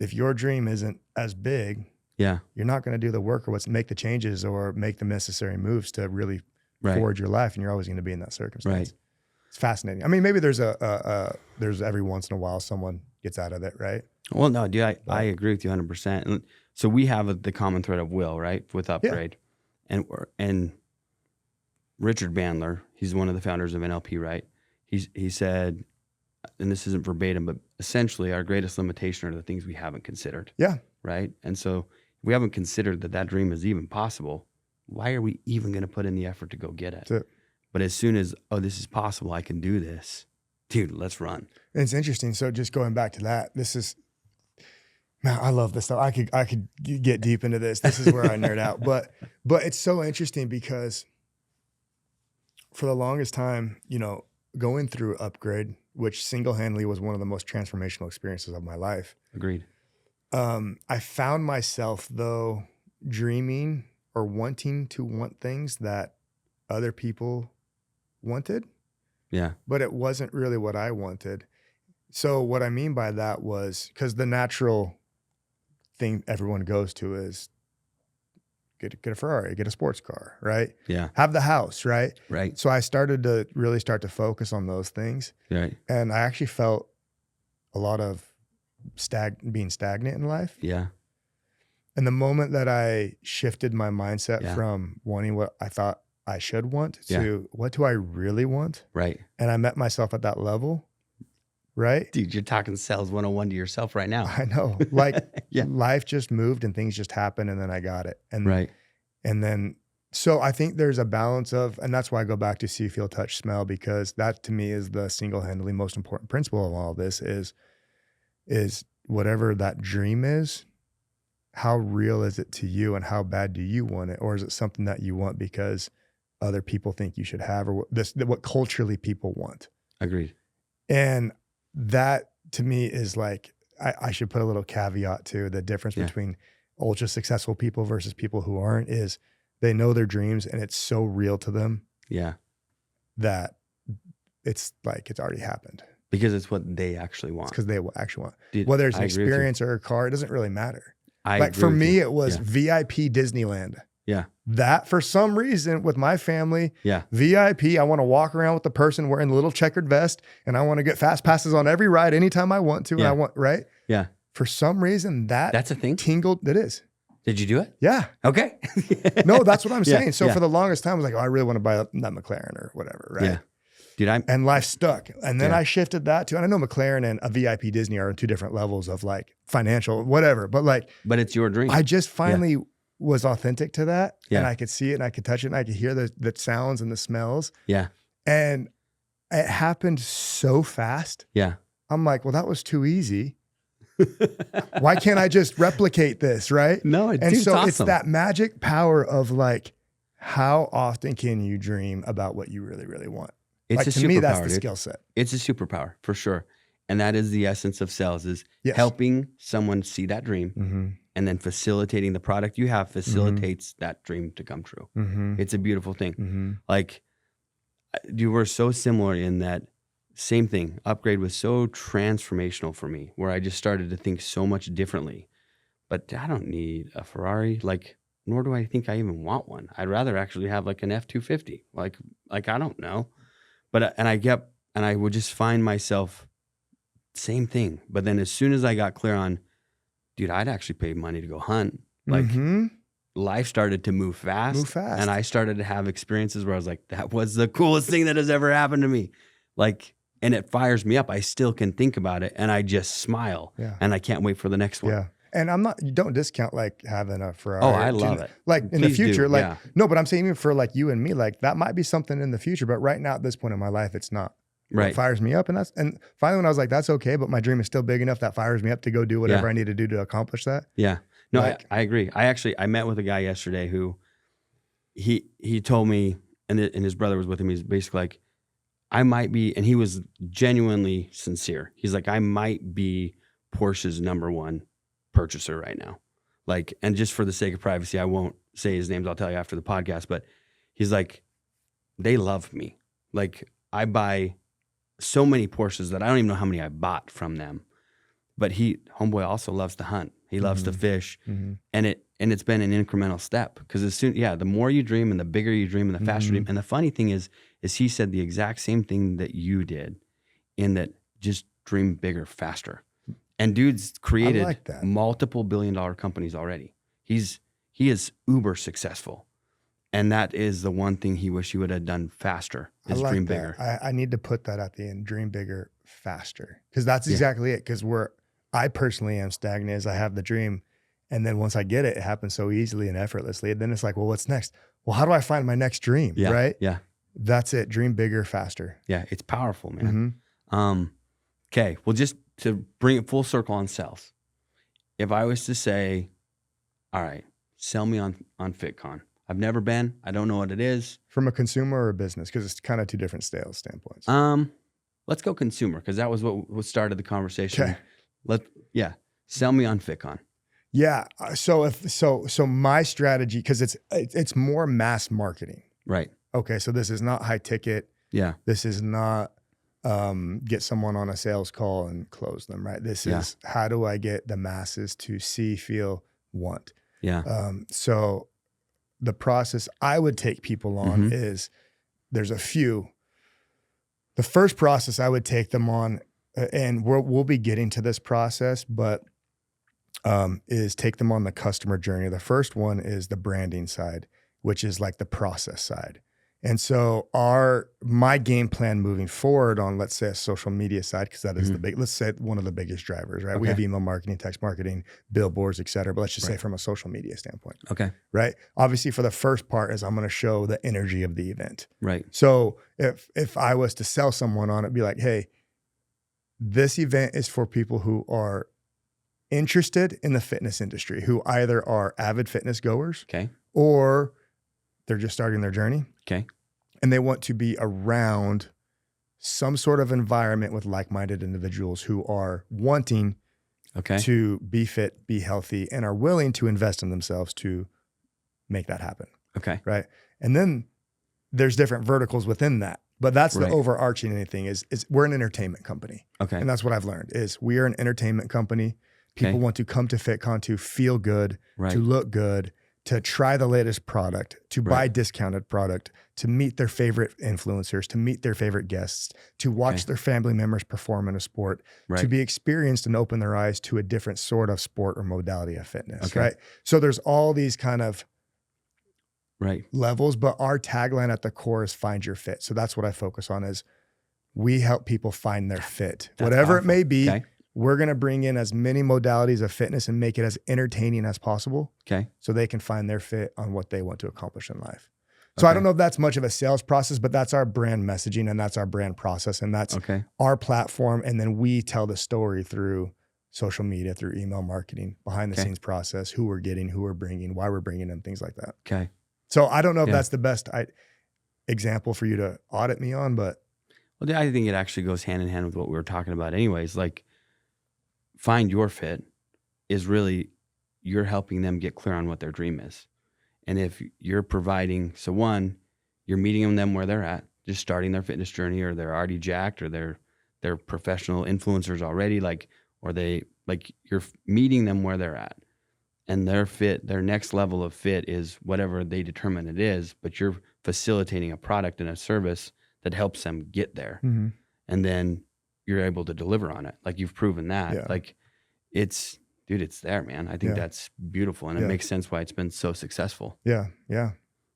if your dream isn't as big, you're not going to do the work or make the changes or make the necessary moves to really forward your life. And you're always going to be in that circumstance. Right. It's fascinating. I mean, maybe there's there's every once in a while someone gets out of it, right? Well, no, dude, I agree with you 100%. And so we have the common thread of will, right? With Upgrade. And Richard Bandler, he's one of the founders of NLP, right? He said, and this isn't verbatim, but essentially our greatest limitation are the things we haven't considered. Yeah. Right. And so if we haven't considered that dream is even possible, why are we even going to put in the effort to go get it? But as soon as, this is possible, I can do this, dude, let's run. And it's interesting. So just going back to that, Man, I love this stuff. I could get deep into this. This is where I nerd out. But it's so interesting because for the longest time, you know, going through Upgrade, which single-handedly was one of the most transformational experiences of my life. Agreed. I found myself though dreaming or wanting to want things that other people wanted. Yeah. But it wasn't really what I wanted. So what I mean by that was, because the natural thing everyone goes to is get a Ferrari, get a sports car, right? Yeah. Have the house, right? Right. So I started to really start to focus on those things. Right. And I actually felt a lot of being stagnant in life. Yeah. And the moment that I shifted my mindset from wanting what I thought I should want to what do I really want? Right. And I met myself at that level. Right? Dude, you're talking sales 101 to yourself right now. I know. Like life just moved and things just happened and then I got it. And right. And then, so I think there's a balance of, and that's why I go back to see, feel, touch, smell, because that to me is the single-handedly most important principle of all this is whatever that dream is, how real is it to you and how bad do you want it? Or is it something that you want because other people think you should have, or what culturally people want? Agreed. And that to me is like, I should put a little caveat to the difference between ultra successful people versus people who aren't, is they know their dreams and it's so real to them. Yeah. That it's like, it's already happened. Because it's what they actually want. Because they actually want. Dude, whether it's an experience or a car, it doesn't really matter. I like agree for with me, you. it was VIP Disneyland. Yeah. That for some reason with my family, yeah. VIP, I want to walk around with the person wearing the little checkered vest and I want to get fast passes on every ride anytime I want to. And I want, right? Yeah. For some reason that's a thing. Tingled. It is. Did you do it? Yeah. Okay. No, that's what I'm saying. So for the longest time, I was like, oh, I really want to buy that McLaren or whatever. Right. Yeah. Dude, and life stuck. And then I shifted that to, and I know McLaren and a VIP Disney are on two different levels of like financial, whatever, but it's your dream. I just finally was authentic to that. And I could see it and I could touch it and I could hear the sounds and the smells. Yeah. And it happened so fast. Yeah. I'm like, well, that was too easy. Why can't I just replicate this? Right. No, it's awesome. It's that magic power of like, how often can you dream about what you really, really want? It's like, to me, that's the skill set. It's a superpower for sure. And that is the essence of sales, is helping someone see that dream and then facilitating the product you have facilitates that dream to come true. It's a beautiful thing. Like, you were so similar in that same thing. Upgrade was so transformational for me, where I just started to think so much differently. But I don't need a Ferrari, like, nor do I think I even want one. I'd rather actually have like an F-250. Like I don't know. But, and I would just find myself, same thing. But then as soon as I got clear on, dude, I'd actually pay money to go hunt. Like life started to move fast. And I started to have experiences where I was like, that was the coolest thing that has ever happened to me. Like, and it fires me up. I still can think about it and I just smile and I can't wait for the next one. Yeah. And you don't discount like having a Ferrari. Oh, I love it. Like in the future, no, but I'm saying even for like you and me, like that might be something in the future, but right now at this point in my life, it's not. Right. It fires me up. And finally when I was like, that's okay, but my dream is still big enough that fires me up to go do whatever I need to do to accomplish that. Yeah. No, I agree. I met with a guy yesterday who he told me, and his brother was with him. He's basically like, I might be, and he was genuinely sincere. He's like, I might be Porsche's #1 purchaser right now. Like, and just for the sake of privacy, I won't say his names. I'll tell you after the podcast, but he's like, they love me. Like, I buy so many Porsches that I don't even know how many I bought from them, but homeboy also loves to hunt. He loves to fish and it's been an incremental step, because the more you dream and the bigger you dream and the faster you dream. And the funny thing is he said the exact same thing that you did, in that just dream bigger, faster. And dude's created multiple billion-dollar companies already. He is uber successful. And that is the one thing he wish he would have done faster, is dream bigger. I need to put that at the end, dream bigger, faster. Because that's exactly it. Because I personally am stagnant as I have the dream. And then once I get it, it happens so easily and effortlessly. And then it's like, well, what's next? Well, how do I find my next dream? Yeah, right? Yeah. That's it. Dream bigger, faster. Yeah. It's powerful, man. Okay. Well, just to bring it full circle on sales, if I was to say, all right, sell me on FitCon. I've never been. I don't know what it is. From a consumer or a business? Because it's kind of two different sales standpoints. Let's go consumer, because that was what started the conversation. Okay. Sell me on FitCon. Yeah. So my strategy, because it's more mass marketing. Right. Okay. So this is not high ticket. Yeah. This is not get someone on a sales call and close them. Right. This is how do I get the masses to see, feel, want. Yeah. So the process I would take people on is there's a few. The first process I would take them on, and we'll be getting to this process, but is take them on the customer journey. The first one is the branding side, which is like the process side. And so my game plan moving forward on, let's say, a social media side, because that is let's say one of the biggest drivers, right? Okay. We have email marketing, text marketing, billboards, et cetera. But let's just say from a social media standpoint. Okay. Right. Obviously, for the first part is I'm going to show the energy of the event. Right. So if I was to sell someone on it, be like, hey, this event is for people who are interested in the fitness industry, who either are avid fitness goers, or they're just starting their journey. Okay. And they want to be around some sort of environment with like-minded individuals who are wanting to be fit, be healthy, and are willing to invest in themselves to make that happen. Okay. Right. And then there's different verticals within that. But that's the overarching thing is we're an entertainment company. Okay. And that's what I've learned is we are an entertainment company. People want to come to FitCon to feel good, to look good, to try the latest product, to buy discounted product, to meet their favorite influencers, to meet their favorite guests, to watch their family members perform in a sport, to be experienced and open their eyes to a different sort of sport or modality of fitness, right? So there's all these kind of levels, but our tagline at the core is find your fit. So that's what I focus on is we help people find their fit. Whatever it may be. We're going to bring in as many modalities of fitness and make it as entertaining as possible. Okay. So they can find their fit on what they want to accomplish in life. So I don't know if that's much of a sales process, but that's our brand messaging and that's our brand process and that's our platform. And then we tell the story through social media, through email marketing, behind the scenes process, who we're getting, who we're bringing, why we're bringing them, things like that. Okay. So I don't know if that's the best example for you to audit me on, but. Well, I think it actually goes hand in hand with what we were talking about anyways. Like, find your fit is really you're helping them get clear on what their dream is. And if you're providing, so one, you're meeting them where they're at, just starting their fitness journey, or they're already jacked, or they're professional influencers already, you're meeting them where they're at. And their fit, their next level of fit is whatever they determine it is, but you're facilitating a product and a service that helps them get there. Mm-hmm. And then you're able to deliver on it. Like you've proven that. Yeah. Like it's there, man. I think that's beautiful. And it makes sense why it's been so successful. Yeah. Yeah.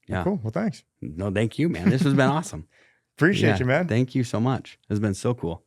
Yeah. Cool. Well, thanks. No, thank you, man. This has been awesome. Appreciate you, man. Thank you so much. It's been so cool.